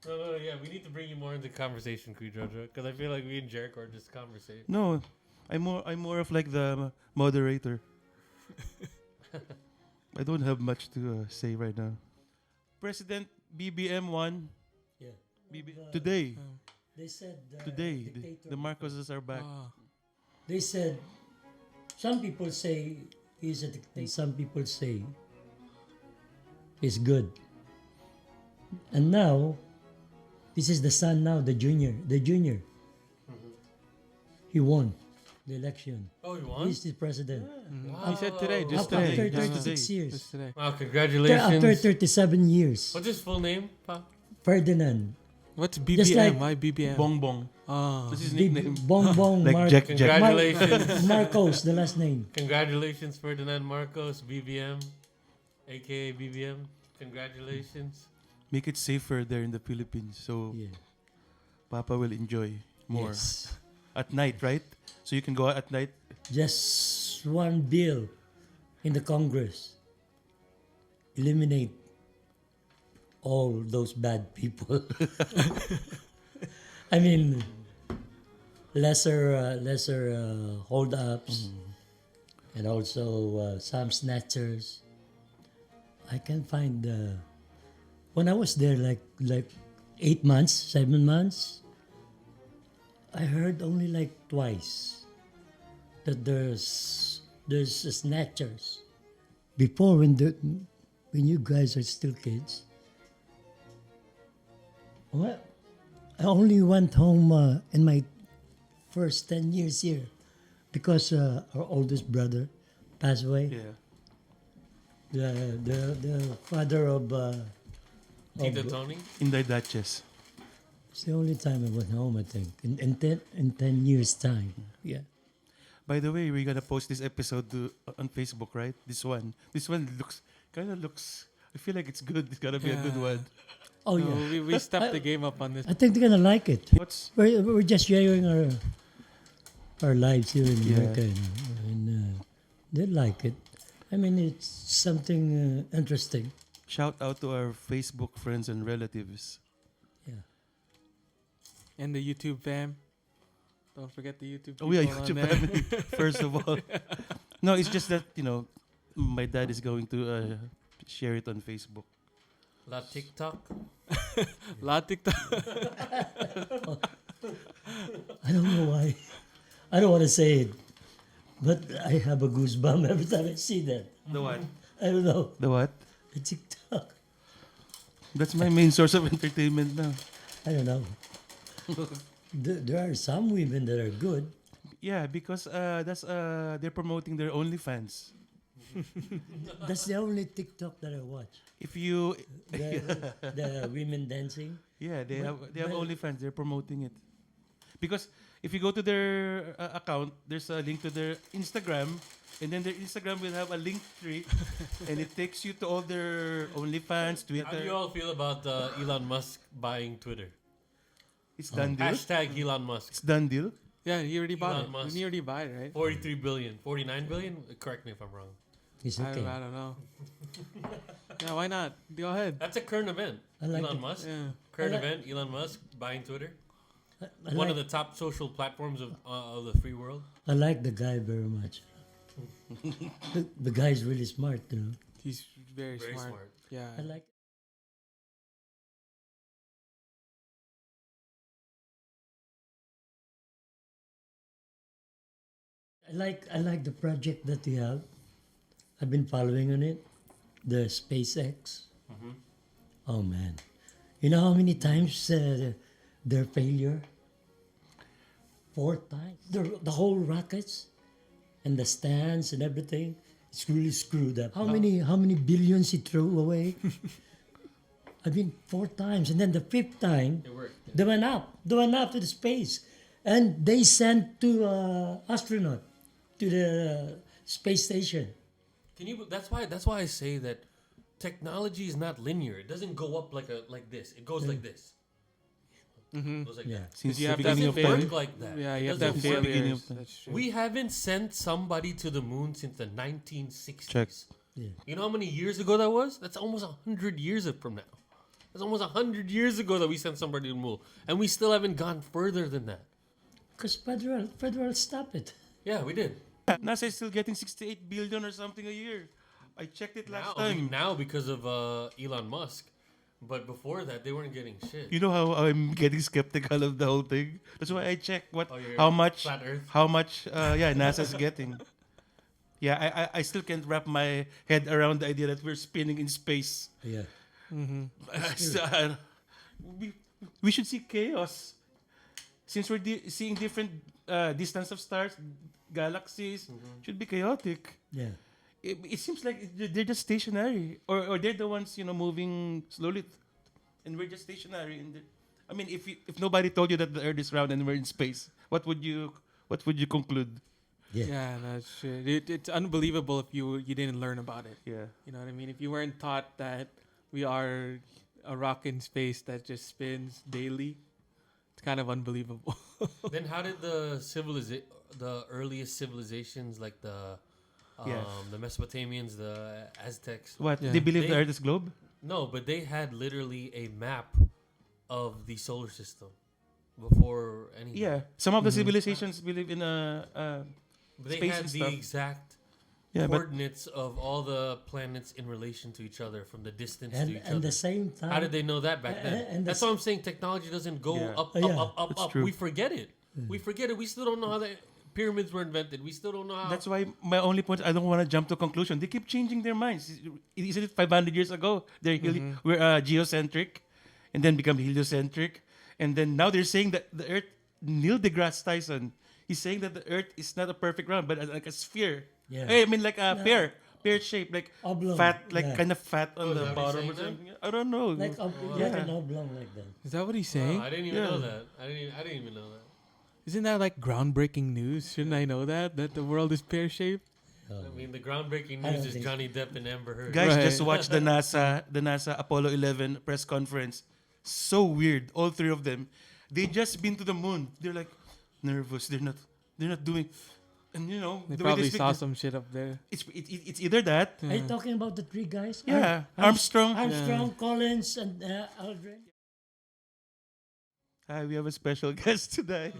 No, yeah, we need to bring you more into conversation, Jojo, because I feel like we and Jericho are just conversating. No, I'm more of like the moderator. I don't have much to say right now. President BBM won Yeah. today. They said Today, dictator. the Marcoses are back. They said some people say he's a dictator. Some people say he's good. And now, this is the son now, the junior. He won the election. Oh, he won? He's the president. Wow. He said today, just After today. 36 years. Just today. Wow, congratulations. After 37 years. What's his full name, Pa? Ferdinand. What's Just BBM? like- Why BBM? Bong Bong. Oh. That's his Big nickname. Bong Bong. Like Jack. Congratulations. Marcos, the last name. Congratulations, Ferdinand Marcos, BBM, aka BBM. Congratulations. Make it safer there in the Philippines, so Yeah. Papa will enjoy more Yes. at night, right? So you can go out at night. Just one bill in the Congress. Eliminate all those bad people. I mean, lesser hold-ups, and also some snatchers. I can find when I was there, like 8 months, 7 months. I heard only like twice that there's snatchers. Before, when you guys are still kids, well, I only went home in my first 10 years here because our oldest brother passed away. Yeah. The father of Tito Tony? In the Duchess. it's the only time I went home, I think, in 10 years time. Yeah. By the way, we're gonna post this episode on Facebook, right? This one kind of looks. I feel like it's good. It's gonna be a good Yeah. one. Oh No, yeah. we stepped the game up on this. I think they're gonna like it. What's We're just sharing our lives here in Yeah. America, and they like it. I mean, it's something interesting. shout out to our Facebook friends and relatives? Yeah. And the YouTube fam. Don't forget the YouTube. Oh yeah, people on YouTube there. family. First of all, no, it's just that my dad is going to share it on Facebook. La TikTok. La TikTok. I don't know why. I don't want to say it, but I have a goosebump every time I see that. The what? I don't know. The what? The TikTok. That's my main source of entertainment now. I don't know. There are some women that are good. Yeah, because they're promoting their OnlyFans. That's the only TikTok that I watch. If you The women dancing. yeah, they have but- OnlyFans. They're promoting it because if you go to their account, there's a link to their Instagram, and then their Instagram will have a link tree, and it takes you to all their OnlyFans, How do you Twitter. all feel about Elon Musk buying Twitter? It's done deal. Hashtag Elon Musk. It's done deal. Yeah, he already bought Elon it. Musk. He already bought it, right? 43 billion. 49 billion? Correct me if I'm wrong. It's I okay. don't know. Yeah, why not? Go ahead. That's a current event. I like Elon it. Musk. Yeah. Current I like- event, Elon Musk buying Twitter. I One like, of the top social platforms of the free world. I like the guy very much. The guy is really smart, you know. He's very, Very smart. smart. Yeah. I like. I like the project that you have. I've been following on it, the SpaceX. Mhm. Oh man, you know how many times their failure? 4 times. The whole rockets and the stands and everything. It's really screwed up. How many billions he threw away? I mean, 4 times, and then the 5th time It worked. they went up to the space, and they sent 2 astronaut to the space station. Can you? That's why I say that technology is not linear. It doesn't go up like this. It goes like this. Mm-hmm. It goes like Yeah. that. Since You the have to have beginning It of faith. doesn't time. work like that. Yeah, It you have to have doesn't work. Beginning failures. of time. That's true. We haven't sent somebody to the moon since the 1960s. Check. Yeah. You know how many years ago that was? That's almost 100 years from now. That's almost 100 years ago that we sent somebody to the moon, and we still haven't gone further than that. Because federal stop it. Yeah, we did. NASA is still getting 68 billion or something a year. I checked it last Now, time. now because of Elon Musk, but before that they weren't getting shit. You know how I'm getting skeptical of the whole thing. That's why I check You're how much flat Earth. NASA's getting. Yeah, I still can't wrap my head around the idea that we're spinning in space. Yeah. We should see chaos. Since we're seeing different distance of stars, galaxies, should be chaotic. Yeah. It seems like they're just stationary, or they're the ones moving slowly, and we're just stationary. I mean, if nobody told you that the Earth is round and we're in space, what would you conclude? Yeah. Yeah, that's shit. It's unbelievable if you didn't learn about it. Yeah. You know what I mean? If you weren't taught that we are a rock in space that just spins daily, it's kind of unbelievable. Then how did the earliest civilizations like the Mesopotamians, the Aztecs? What Yeah. they believe the They- Earth is globe? No, but they had literally a map of the solar system before anything. Yeah, some of the civilizations believe in a But they space had and the stuff. exact but coordinates of all the planets in relation to each other from the distance to each And other. the same time. How did they know that back then? and That's what I'm saying. Technology doesn't go Yeah. up, Yeah. up, That's up. true. We forget it. We forget it. We still don't know how the pyramids were invented. We still don't know how. that's why my only point, I don't want to jump to conclusion. They keep changing their minds. Isn't it 500 years ago we're geocentric, and then become heliocentric, and then now they're saying that the Earth. Neil deGrasse Tyson, he's saying that the Earth is not a perfect round, but like a sphere. Yeah. I mean, like a pear shape, like Oblong, fat, like yeah. kind of fat on is the that what bottom he's or saying something. I don't know. like Yeah. an oblong like that. Is that what he's Oh, saying? I didn't even Yeah. know that. I didn't even know that. Isn't that like groundbreaking news? Shouldn't I know that the world is pear shaped? Oh. I mean, the groundbreaking I news don't is think Johnny Depp and Amber Heard. Guys, Right. just watch the NASA Apollo 11 press conference. So weird, all three of them. They just been to the moon. They're like nervous. They're not doing, and They the way probably speak, saw some shit up there. it's either that. Are you talking about the three guys? Yeah, Armstrong, Armstrong. Collins, and Aldrin. Hi, we have a special guest today.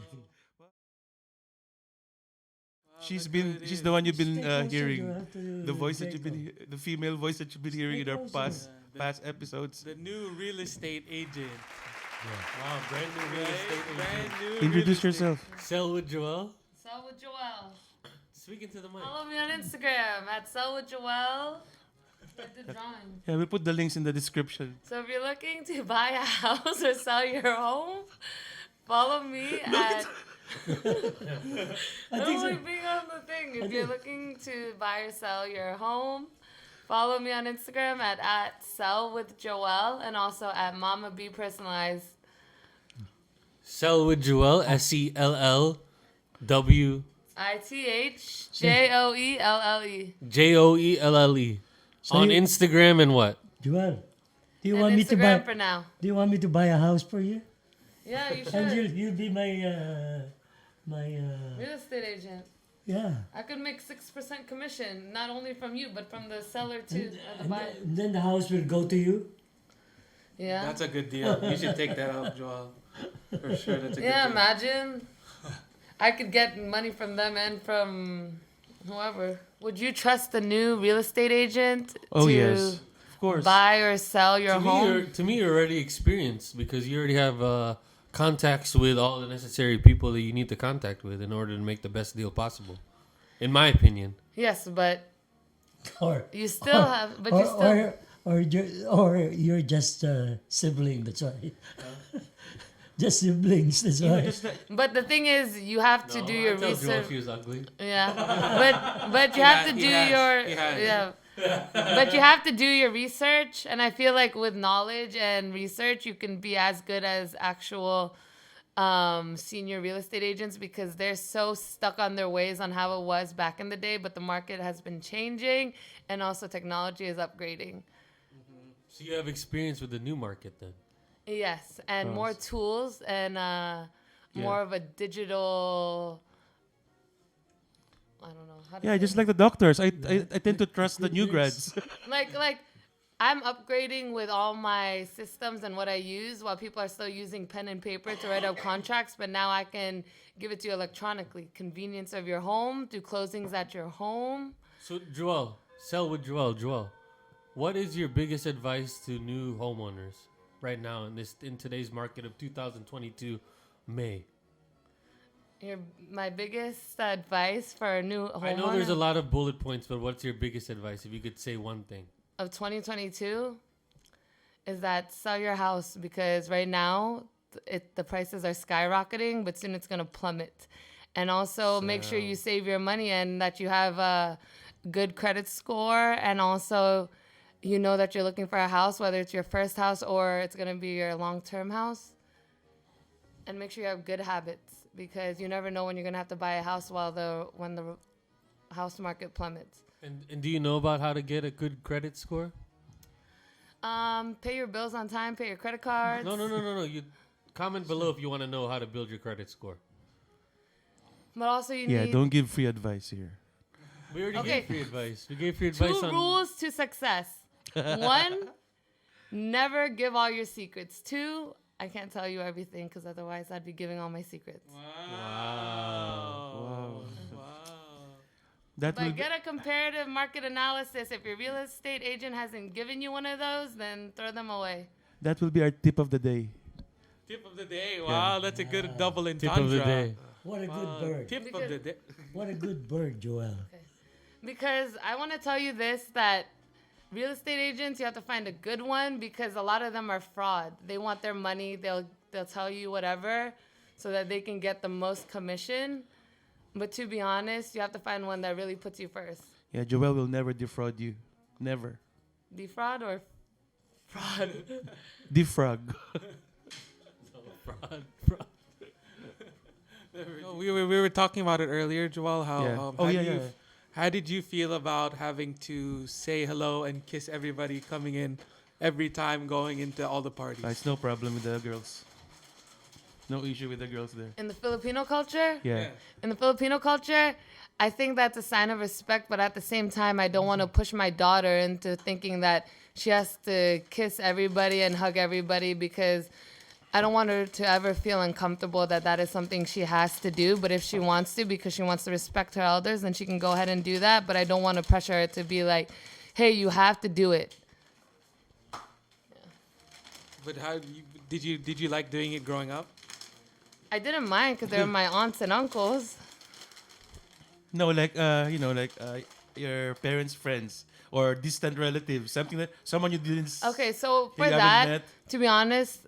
She's the one you've been Stay closer, you hearing. have to The voice that break you've been, the female voice that you've been hearing in our closer. past episodes. The new real estate agent. Wow, brand new real estate agent. Brand new Introduce real estate- yourself. Sell with Joel. Sell with Joelle. Speaking to the mic. Follow me on Instagram at Sell with Joelle. Get the drawing. Yeah, we'll put the links in the description. So if you're looking to buy a house or sell your home, follow me at. I I'm think so. only being on the thing. If you're looking to buy or sell your home, follow me on Instagram at Sell with Joelle and also at Mama Be Personalized. Sell with Joel. SELLW ITHJOELLE. JOELLE. So On you- Instagram and what? Joel, do you And want me to Instagram buy? for now. Do you want me to buy a house for you? Yeah, you And should. you'll be my Real estate agent. yeah. I could make 6% commission, not only from you, but from the seller too, or the buyer. And then the house will go to you. Yeah. That's a good deal. You should take that up, Joel. For sure, that's a Yeah, good deal. imagine. I could get money from them and from whoever. Would you trust the new real estate agent Oh to yes, of course. buy or sell your home? To me, you're already experienced because you already have contacts with all the necessary people that you need to contact with in order to make the best deal possible. In my opinion. Yes, but Or you still have. But you still. or you're just sibling. That's why. Just siblings. That's You know, why. just like- But the thing is, you have to do your Joel research. she was ugly. Yeah, but you have to do he has. your He has. yeah. But you have to do your research, and I feel like with knowledge and research, you can be as good as actual senior real estate agents because they're so stuck on their ways on how it was back in the day. But the market has been changing, and also technology is upgrading. So you have experience with the new market then. Yes, and more tools and more of a digital. I don't know how to yeah, say just it. like the doctors. I tend to trust the new grads. like I'm upgrading with all my systems and what I use while people are still using pen and paper to write up contracts. But now I can give it to you electronically. Convenience of your home, do closings at your home. So, Joel, sell with Joel. Joel, what is your biggest advice to new homeowners right now in today's market of 2022 May? My biggest advice for a new homeowner I know there's a lot of bullet points, but what's your biggest advice if you could say one thing? of 2022 is that sell your house, because right now the prices are skyrocketing, but soon it's going to plummet. And also make sure you save your money and that you have a good credit score, and also you know that you're looking for a house, whether it's your first house or it's going to be your long-term house. And make sure you have good habits, because you never know when you're going to have to buy a house when the house market plummets. And do you know about how to get a good credit score? Pay your bills on time, pay your credit cards. No. You comment below if you want to know how to build your credit score. But also you Yeah, need don't give free advice here. We already Okay. gave free advice. We gave free advice 2 on rules to success. 1, never give all your secrets. 2, I can't tell you everything, because otherwise I'd be giving all my secrets. Wow. That will But get a comparative market analysis. If your real estate agent hasn't given you one of those, then throw them away. be our tip of the day. Tip of the day. Wow, that's a good double tip entendre. of the day. What a good bird. Tip of the day. What a good bird, Joel. Because I want to tell you this, that real estate agents, you have to find a good one, because a lot of them are fraud. They want their money. They'll tell you whatever so that they can get the most commission. But to be honest, you have to find one that really puts you first. Yeah, Joel will never defraud you. Never. Defraud or fraud? Defrag. Fraud. No, we were talking about it earlier, Joel. How Yeah. how did you feel about having to say hello and kiss everybody coming in every time going into all the parties? It's no problem with the girls. No issue with the girls there. In the Filipino culture? Yeah. In the Filipino culture, I think that's a sign of respect, but at the same time, I don't want to push my daughter into thinking that she has to kiss everybody and hug everybody, because I don't want her to ever feel uncomfortable that is something she has to do. But if she wants to, because she wants to respect her elders, then she can go ahead and do that. But I don't want to pressure her to be like, hey, you have to do it. But did you like doing it growing up? I didn't mind, because they were my aunts and uncles. No, like your parents' friends or distant relatives, something that someone you didn't. Okay, so for you haven't that, met. to be honest,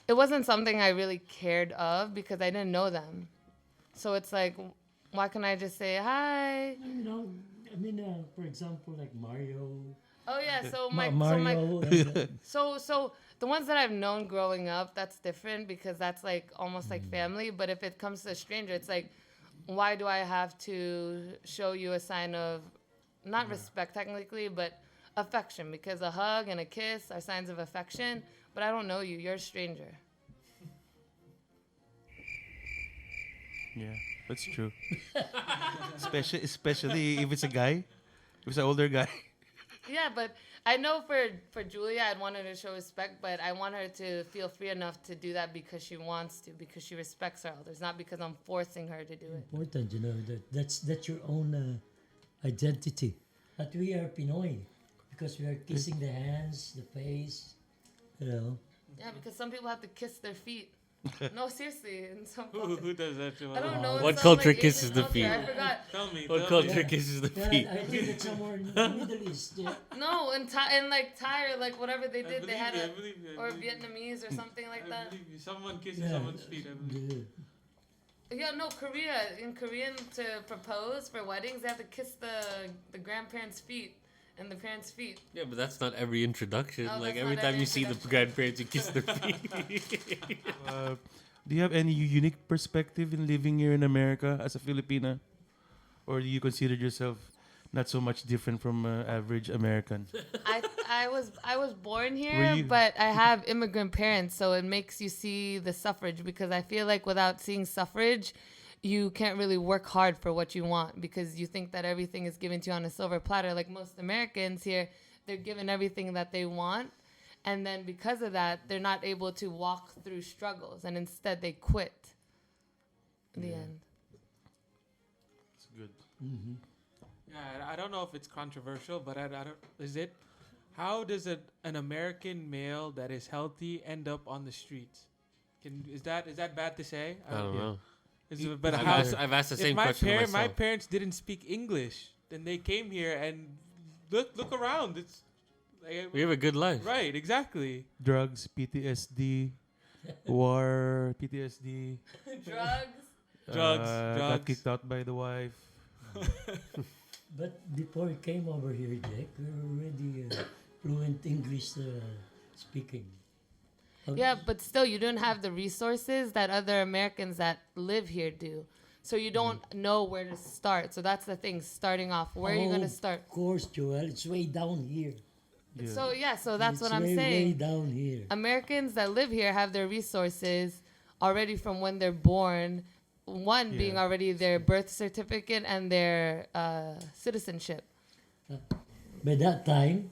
it wasn't something I really cared of, because I didn't know them. So it's like, why can't I just say hi? You know, I mean, for example, like Mario. Oh yeah, so Mario. so the ones that I've known growing up, that's different, because that's like almost like family. But if it comes to a stranger, it's like, why do I have to show you a sign of not respect technically, but affection? Because a hug and a kiss are signs of affection. But I don't know you. You're a stranger. Yeah, that's true. especially if it's a guy, if it's an older guy. Yeah, but I know for Julia, I'd want her to show respect, but I want her to feel free enough to do that because she wants to, because she respects her elders, not because I'm forcing her to do it. Important, you know, that's your own identity. But we are Pinoy, because we are kissing the hands, the face, you know. Yeah, because some people have to kiss their feet. No, seriously. In some Who cultures. does that, Joel? I don't know. in What some, culture like, kisses Asian the culture, feet? I forgot. Tell me. What culture kisses the Yeah, feet? I think it's somewhere in the Middle East. Yeah. No, in like Thai or like whatever they did, they had I a, believe you, I or believe you. Vietnamese or something like I that. believe you. Someone kisses Yeah. someone's feet. I believe. Yeah. Yeah, no, Korea. In Korean, to propose for weddings, they have to kiss the grandparents' feet and the parents' feet. Yeah, but that's not every introduction. Oh, Like that's every not time every you see the introduction. grandparents, you kiss their feet. Do you have any unique perspective in living here in America as a Filipina, or do you consider yourself not so much different from average American? I was born Were here, you- but I have immigrant parents, so it makes you see the suffrage, because I feel like without seeing suffrage, you can't really work hard for what you want, because you think that everything is given to you on a silver platter. Like most Americans here, they're given everything that they want. And then because of that, they're not able to walk through struggles. And instead, they quit in the end. It's good. Yeah, I don't know if it's controversial, but I don't. Is it? How does an American male that is healthy end up on the streets? Is that bad to say? I don't know. But I've asked the same question to myself. My parents didn't speak English, then they came here and look around. It's like, We have a good life. right, exactly. Drugs, PTSD, war, PTSD. Drugs. Got kicked out by the wife. But before you came over here, Jack, we were already fluent English speaking. Yeah, but still, you don't have the resources that other Americans that live here do. So you don't know where to start. So that's the thing, starting off. Where are you going to start? Of course, Joel. It's way down here. So that's It's what I'm way, saying. way down here. Americans that live here have their resources already from when they're born. One being already their birth certificate and their citizenship. By that time,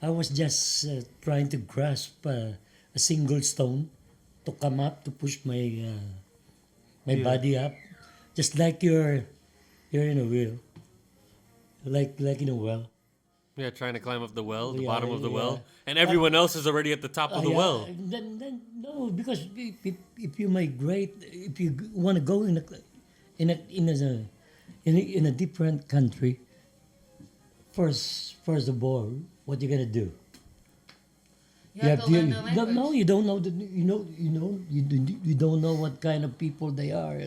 I was just trying to grasp a single stone to come up to push my body up, just like you're in a wheel, like in a well. Yeah, trying to climb up the well, the Yeah, bottom of the yeah. well, and everyone else is already at the top of the Yeah, well. Then no, because if you migrate, if you want to go in a different country, first of all, what you gonna do? You have to learn the language. No, you don't know you don't know what kind of people they are.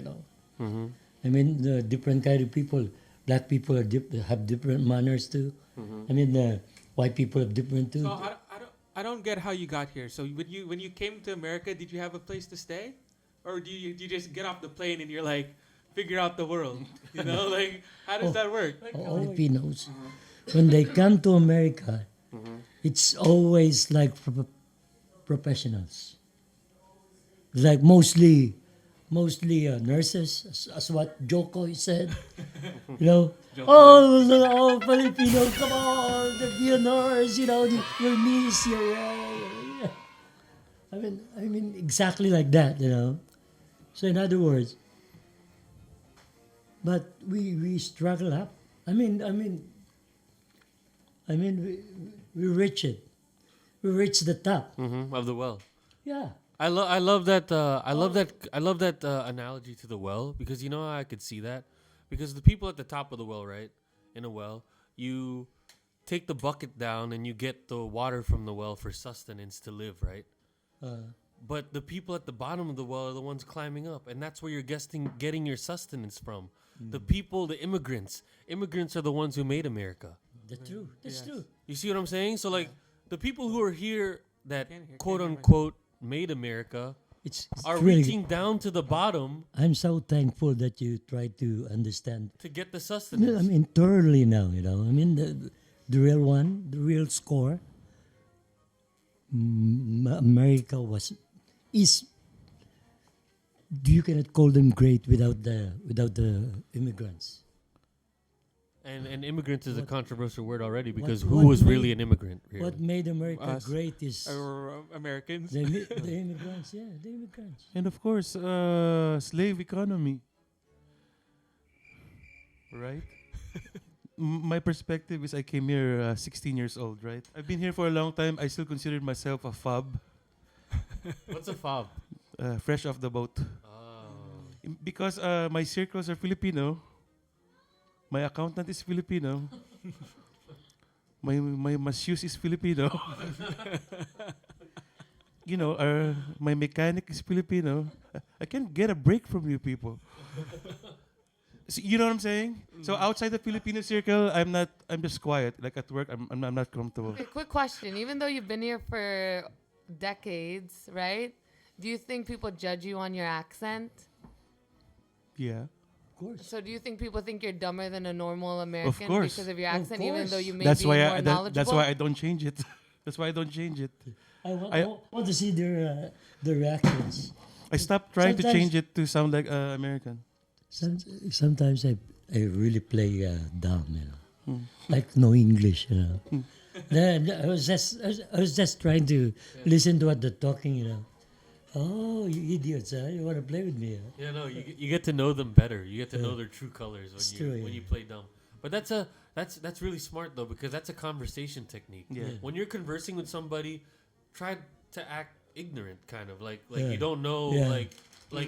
I mean, the different kind of people. Black people have different manners too. I mean, white people have different too. So I don't get how you got here. So when you came to America, did you have a place to stay, or do you just get off the plane and you're like, figure out the world? You know, like how does that work? Filipinos, when they come to America, it's always like professionals. Like mostly nurses, as what Joko said. Oh, Filipino, come on, be a nurse. Your niece, I mean, exactly like that. So in other words, but we struggle up. I mean, we reach it. We reach the top. Of the well. Yeah. I love that analogy to the well, because you know how I could see that, because the people at the top of the well, right, in a well, you take the bucket down and you get the water from the well for sustenance to live, right? But the people at the bottom of the well are the ones climbing up, and that's where you're getting your sustenance from. The people, the immigrants are the ones who made America. That's true. That's true. You see what I'm saying? So like the people who are here that Can't hear quote my- unquote made America It's are really, reaching down to the bottom I'm so thankful that you try to understand. to get the I sustenance. mean, thoroughly now, I mean, the real one, the real score. America is. You cannot call them great without the immigrants. And immigrants is a controversial word already, because what who was made- really an immigrant? Really? What made America Us. great is Or Americans? the immigrants. Yeah, the immigrants. And of course, slave economy. Right? My perspective is I came here 16 years old, right? I've been here for a long time. I still consider myself a fob, What's a fob? fresh off the boat. Because my circles are Filipino. My accountant is Filipino. my masseuse is Filipino. My mechanic is Filipino. I can't get a break from you people. So, you know what I'm saying? So outside the Filipino circle, I'm just quiet. Like at work, I'm not comfortable. Okay, quick question. Even though you've been here for decades, right? Do you think people judge you on your accent? Yeah. Of course. So do you think people think you're dumber than a normal American course. because of your Of accent, even course. though you may That's be why more knowledgeable? that's why I don't change it. That's why I don't change it. I I- want to see their reactions. I stopped trying to Sometimes- change it to sound like American. Sometimes I really play dumb, like no English, Then I was just trying to listen to what they're talking, you know. Oh, you idiots, huh? You want to play with me, huh? Yeah, no, you get to know them better. You get to know their true colors It's when true, when yeah. you play dumb. But that's really smart though, because that's a conversation technique. Yeah. When you're conversing with somebody, try to act ignorant, kind of like Yeah. you don't know, Yeah. like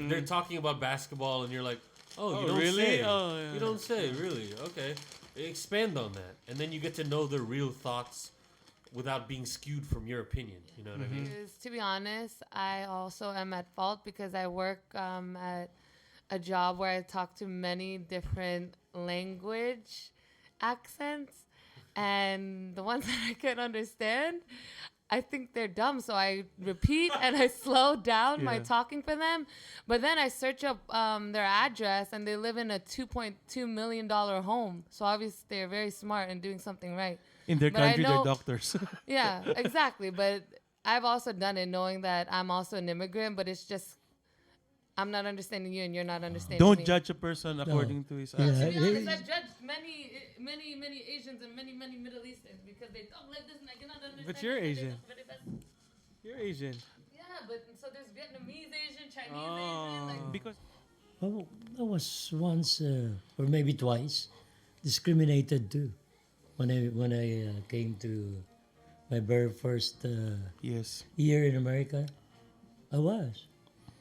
they're talking about basketball, and you're like, oh, you don't really? say, Oh, yeah. you don't say, really? Okay, expand on that, and then you get to know their real thoughts without being skewed from your opinion. You know what I mean? Because, to be honest, I also am at fault because I work at a job where I talk to many different language accents, and the ones that I can understand, I think they're dumb. So I repeat and I slow down my Yeah. talking for them. But then I search up their address, and they live in a $2.2 million home. So obviously they're very smart and doing something right. In their But I country, they're know- doctors. Yeah, exactly. But I've also done it knowing that I'm also an immigrant, but it's just I'm not understanding you and you're not understanding Don't me. judge a person according to his Yeah. To accent. be honest, I've judged many Asians and many Middle Easterns because they talk like this and I cannot understand. But you're it, they Asian. talk very fast. You're Asian. Yeah, but so there's Vietnamese Asian, Chinese Oh. Asian. Like, Because I was once, or maybe twice, discriminated too. When I came to my very first yes, year in America, I was.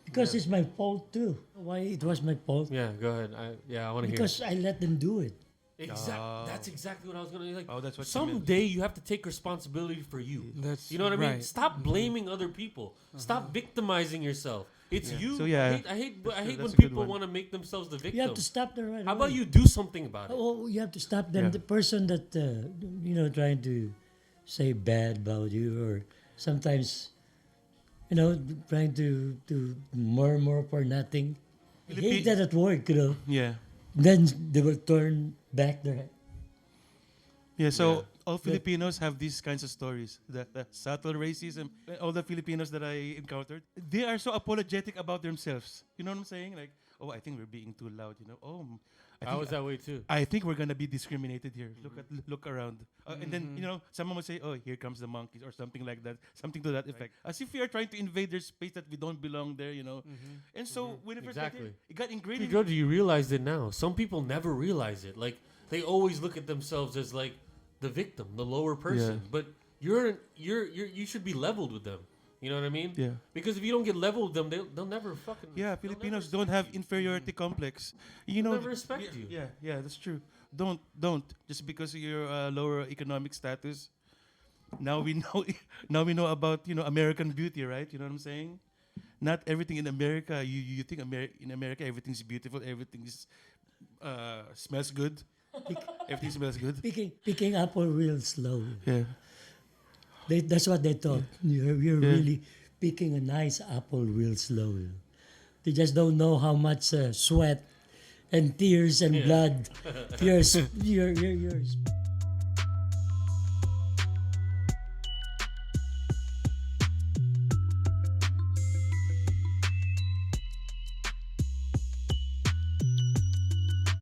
Because it's my fault too. Why it was my fault? Yeah, go ahead. I want to hear. Because I let them do it. That's exactly what I was gonna like. Oh, that's what you meant. someday you have to take responsibility for you. That's You know what I mean? right. Stop blaming other people. Stop victimizing yourself. It's Yeah. you. So, yeah, I hate when that's a good people one. want to make themselves the victim. You have to stop them right How about away. you do something about it? Oh, you have to stop them. Yeah. The person that trying to say bad about you, or sometimes, trying to murmur for nothing. I hate that at work. yeah, Then they will turn back their head. yeah. So Yeah. all Filipinos have these kinds of stories. The subtle racism. All the Filipinos that I encountered, they are so apologetic about themselves. You know what I'm saying? Like, oh, I think we're being too loud. Oh, I was that way too. I think we're gonna be discriminated here. Look around, and then someone will say, "Oh, here comes the monkeys," or something like that, something to that effect, as if we are trying to invade their space that we don't belong there. And so when it first got Exactly. here, it got ingrained. Joe, do you realize it now? Some people never realize it. Like they always look at themselves as like the victim, the lower person. Yeah. But you should be leveled with them. You know what I mean? Yeah. Because if you don't get leveled with them, they'll never fucking. Yeah, they'll Filipinos never don't have inferiority complex. never respect yeah, you. Yeah, that's true. Don't just because of your lower economic status. Now we know. Now we know about American beauty, right? You know what I'm saying? Not everything in America. You think in America everything's beautiful, everything is smells good. Everything smells good. Picking apple real slow. Yeah. That's what they thought. You're Yeah. really picking a nice apple real slow. They just don't know how much sweat and tears and blood you're